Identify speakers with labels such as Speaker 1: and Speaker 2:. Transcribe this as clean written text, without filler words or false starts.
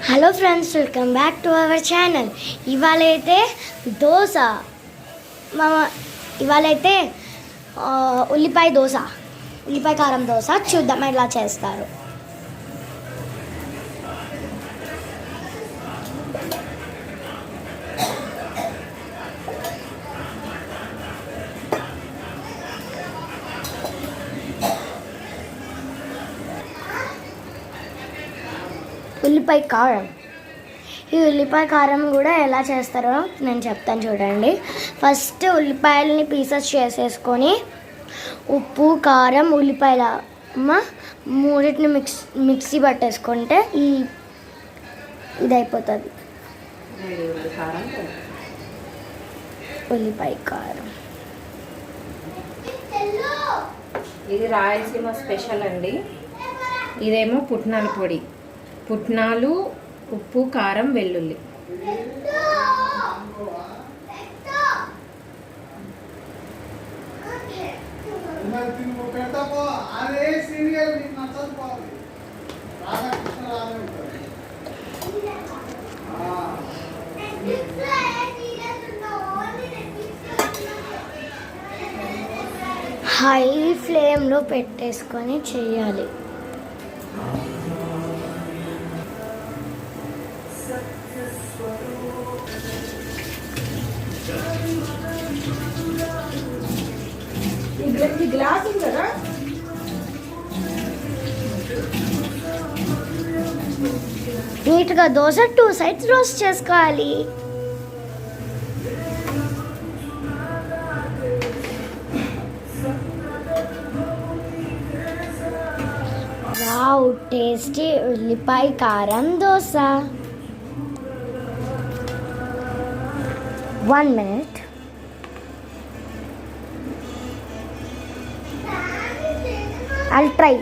Speaker 1: Hello friends, welcome back to our channel. ఇవాళైతే దోశ ఇవాళైతే ఉల్లిపాయ కారం దోశ చూద్దాం ఎలా చేస్తారు. ఈ ఉల్లిపాయ కారం కూడా ఎలా చేస్తారో నేను చెప్తాను చూడండి. ఫస్ట్ ఉల్లిపాయలని పీసెస్ చేసేసుకొని ఉప్పు, కారం, ఉల్లిపాయల మూడింటిని మిక్సీ పట్టేసుకుంటే ఇది అయిపోతుంది ఉల్లిపాయ కారం.
Speaker 2: ఇది రాయలసీమ స్పెషల్ అండి. ఇదేమో పుట్నాల పొడి, పుట్నాలు, ఉప్పు, కారం, వెల్లుల్లి.
Speaker 1: హై ఫ్లేమ్లో పెట్టేసుకొని చేయాలి.
Speaker 2: గ్లాస్ కదా,
Speaker 1: నీట్గా దోశ 2 సైడ్స్ రోస్ట్ చేసుకోవాలి. వావ్, టేస్టీ ఉల్లిపాయ కారం దోశ. 1 minute. I'll try.